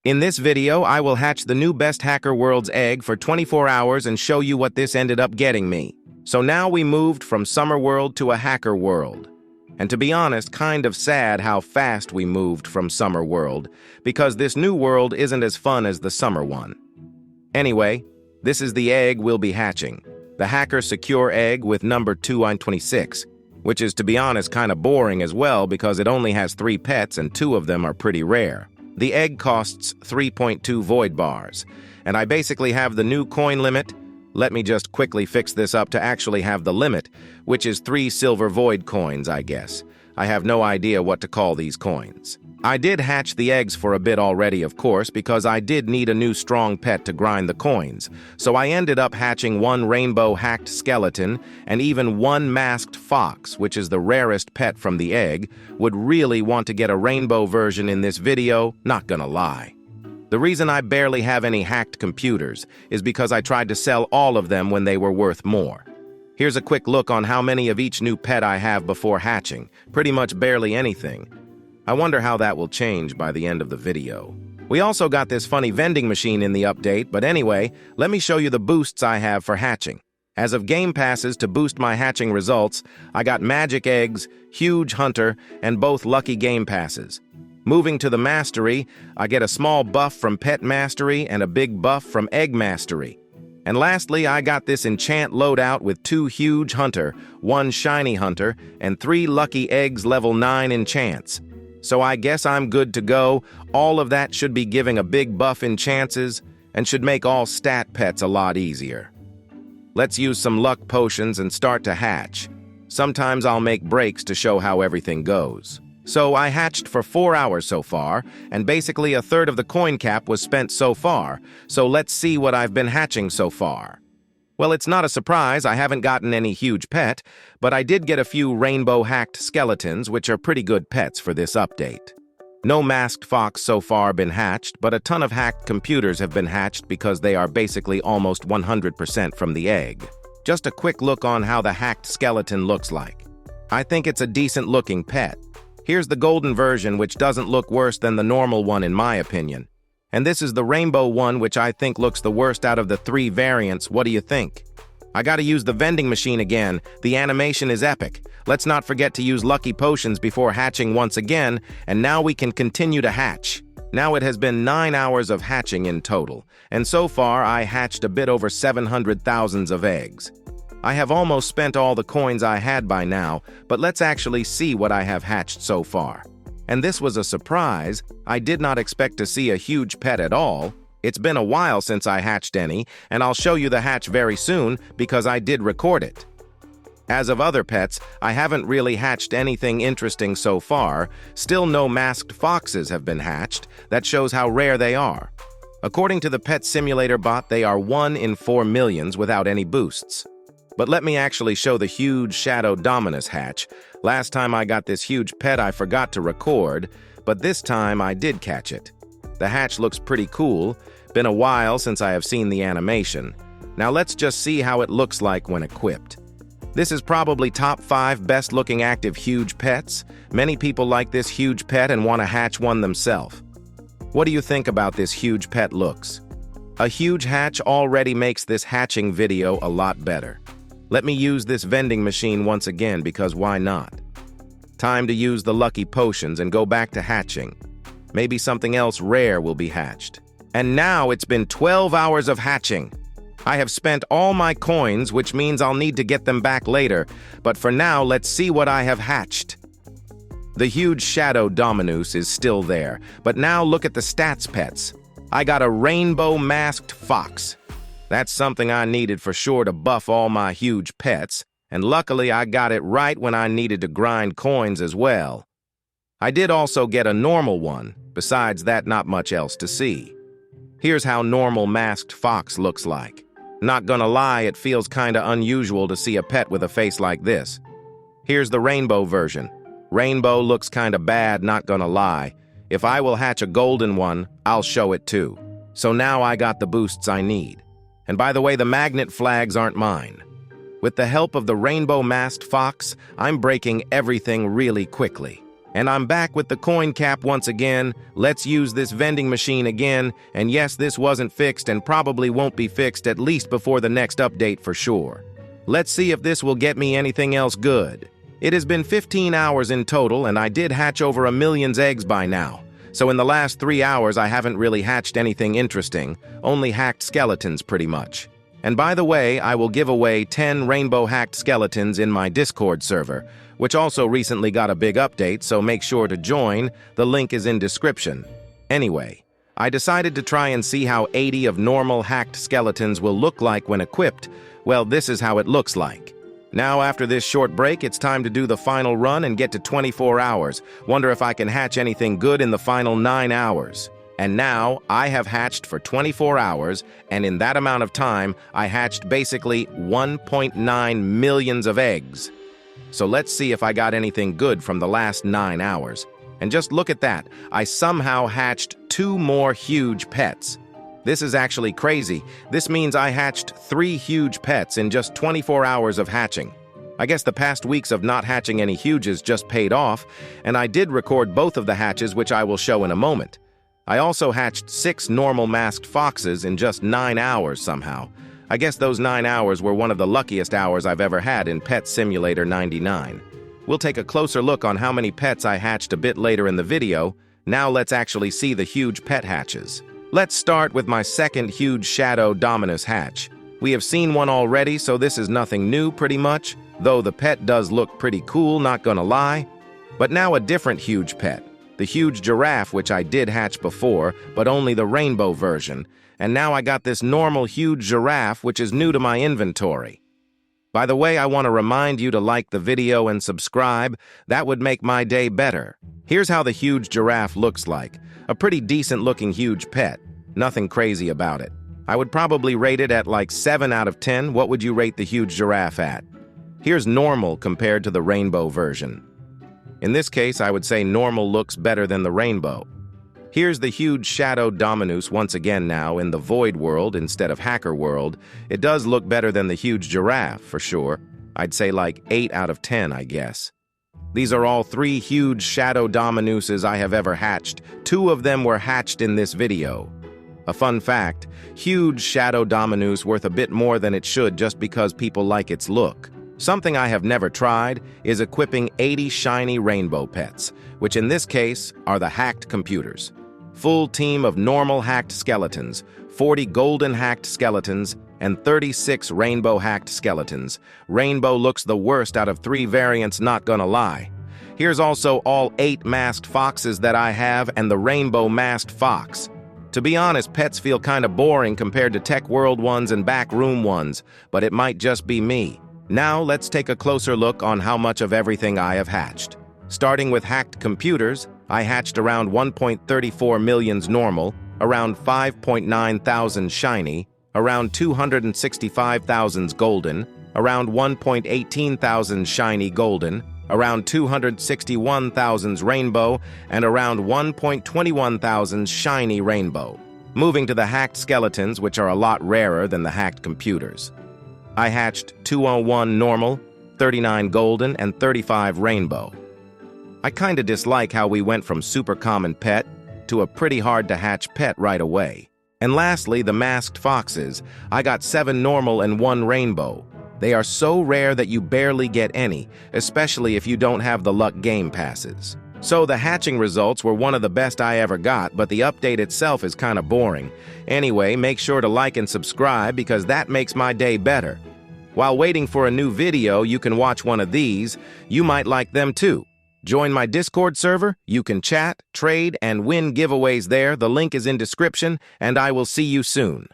In this video, I will hatch the new Best Hacker World's egg for 24 hours and show you what this ended up getting me. So now we moved from Summer World to a Hacker World. And to be honest, kind of sad how fast we moved from Summer World, because this new world isn't as fun as the summer one. Anyway, this is the egg we'll be hatching. The Hacker Secure Egg with number 226, which is, to be honest, kind of boring as well because it only has 3 pets and 2 of them are pretty rare. The egg costs 3.2 void bars, and I basically have the new coin limit. Let me just quickly fix this up to actually have the limit, which is 3 silver void coins, I guess. I have no idea what to call these coins. I did hatch the eggs for a bit already, of course, because I did need a new strong pet to grind the coins. So I ended up hatching 1 rainbow hacked skeleton and even 1 masked fox, which is the rarest pet from the egg. Would really want to get a rainbow version in this video, not gonna lie. The reason I barely have any hacked computers is because I tried to sell all of them when they were worth more. Here's a quick look on how many of each new pet I have before hatching. Pretty much barely anything. I wonder how that will change by the end of the video. We also got this funny vending machine in the update, but anyway, let me show you the boosts I have for hatching. As of game passes to boost my hatching results, I got magic eggs, huge hunter, and both lucky game passes. Moving to the mastery, I get a small buff from pet mastery and a big buff from egg mastery. And lastly, I got this enchant loadout with 2 huge hunter, 1 shiny hunter, and 3 lucky eggs level 9 enchants. So I guess I'm good to go. All of that should be giving a big buff in chances and should make all stat pets a lot easier. Let's use some luck potions and start to hatch. Sometimes I'll make breaks to show how everything goes. So I hatched for 4 hours so far, and basically a third of the coin cap was spent so far. So let's see what I've been hatching so far. Well, it's not a surprise I haven't gotten any huge pet, but I did get a few rainbow hacked skeletons, which are pretty good pets for this update. No masked fox so far been hatched, but a ton of hacked computers have been hatched because they are basically almost 100% from the egg. Just a quick look on how the hacked skeleton looks like. I think it's a decent looking pet. Here's the golden version, which doesn't look worse than the normal one in my opinion. And this is the rainbow one, which I think looks the worst out of the 3 variants. What do you think? I gotta use the vending machine again. The animation is epic. Let's not forget to use lucky potions before hatching once again, and now we can continue to hatch. Now it has been 9 hours of hatching in total, and so far I hatched a bit over 700,000 of eggs. I have almost spent all the coins I had by now, but let's actually see what I have hatched so far. And this was a surprise. I did not expect to see a huge pet at all. It's been a while since I hatched any, and I'll show you the hatch very soon because I did record it. As of other pets, I haven't really hatched anything interesting so far. Still no masked foxes have been hatched. That shows how rare they are. According to the Pet Simulator bot, they are 1 in 4 millions without any boosts. But let me actually show the huge Shadow Dominus hatch. Last time I got this huge pet I forgot to record, but this time I did catch it. The hatch looks pretty cool. Been a while since I have seen the animation. Now let's just see how it looks like when equipped. This is probably top 5 best looking active huge pets. Many people like this huge pet and want to hatch one themselves. What do you think about this huge pet looks? A huge hatch already makes this hatching video a lot better. Let me use this vending machine once again because why not? Time to use the lucky potions and go back to hatching. Maybe something else rare will be hatched. And now it's been 12 hours of hatching. I have spent all my coins, which means I'll need to get them back later. But for now, let's see what I have hatched. The huge Shadow Dominus is still there, but now look at the stats pets. I got a rainbow masked fox. That's something I needed for sure to buff all my huge pets, and luckily I got it right when I needed to grind coins as well. I did also get a normal one. Besides that, not much else to see. Here's how normal masked fox looks like. Not gonna lie, it feels kinda unusual to see a pet with a face like this. Here's the rainbow version. Rainbow looks kinda bad, not gonna lie. If I will hatch a golden one, I'll show it too. So now I got the boosts I need. And by the way, the magnet flags aren't mine. With the help of the rainbow masked fox, I'm breaking everything really quickly. And I'm back with the coin cap once again. Let's use this vending machine again. And yes, this wasn't fixed and probably won't be fixed at least before the next update for sure. Let's see if this will get me anything else good. It has been 15 hours in total and I did hatch over 1 million eggs by now. So in the last 3 hours I haven't really hatched anything interesting, only hacked skeletons pretty much. And by the way, I will give away 10 rainbow hacked skeletons in my Discord server, which also recently got a big update, so make sure to join. The link is in description. Anyway, I decided to try and see how 80 of normal hacked skeletons will look like when equipped. Well, this is how it looks like. Now, after this short break, it's time to do the final run and get to 24 hours. Wonder if I can hatch anything good in the final 9 hours. And now, I have hatched for 24 hours, and in that amount of time, I hatched basically 1.9 millions of eggs. So let's see if I got anything good from the last 9 hours. And just look at that, I somehow hatched 2 more huge pets. This is actually crazy. This means I hatched 3 huge pets in just 24 hours of hatching. I guess the past weeks of not hatching any huges just paid off, and I did record both of the hatches, which I will show in a moment. I also hatched 6 normal masked foxes in just 9 hours somehow. I guess those 9 hours were one of the luckiest hours I've ever had in Pet Simulator 99. We'll take a closer look on how many pets I hatched a bit later in the video. Now let's actually see the huge pet hatches. Let's start with my second huge Shadow Dominus hatch. We have seen one already, so this is nothing new pretty much, though the pet does look pretty cool, not gonna lie. But now a different huge pet. The huge giraffe, which I did hatch before, but only the rainbow version. And now I got this normal huge giraffe, which is new to my inventory. By the way, I want to remind you to like the video and subscribe. That would make my day better. Here's how the huge giraffe looks like. A pretty decent looking huge pet. Nothing crazy about it. I would probably rate it at like 7 out of 10. What would you rate the huge giraffe at? Here's normal compared to the rainbow version. In this case, I would say normal looks better than the rainbow. Here's the huge Shadow Dominus once again now in the Void World instead of Hacker World. It does look better than the huge giraffe, for sure. I'd say like 8 out of 10, I guess. These are all 3 huge Shadow Dominuses I have ever hatched. 2 of them were hatched in this video. A fun fact, huge Shadow Dominus worth a bit more than it should just because people like its look. Something I have never tried is equipping 80 shiny rainbow pets, which in this case are the hacked computers. Full team of normal hacked skeletons, 40 golden hacked skeletons, and 36 rainbow hacked skeletons. Rainbow looks the worst out of 3 variants, not gonna lie. Here's also all 8 masked foxes that I have and the rainbow masked fox. To be honest, pets feel kinda boring compared to Tech World ones and backroom ones, but it might just be me. Now let's take a closer look on how much of everything I have hatched. Starting with hacked computers, I hatched around 1.34 millions normal, around 5.9 thousand shiny, around 265,000 golden, around 1.18 thousand shiny golden, around 261,000 rainbow, and around 1.21 thousand shiny rainbow. Moving to the hacked skeletons, which are a lot rarer than the hacked computers. I hatched 201 normal, 39 golden, and 35 rainbow. I kinda dislike how we went from super common pet to a pretty hard to hatch pet right away. And lastly, the masked foxes. I got 7 normal and 1 rainbow. They are so rare that you barely get any, especially if you don't have the luck game passes. So the hatching results were one of the best I ever got, but the update itself is kinda boring. Anyway, make sure to like and subscribe because that makes my day better. While waiting for a new video, you can watch one of these. You might like them too. Join my Discord server. You can chat, trade, and win giveaways there. The link is in description, and I will see you soon.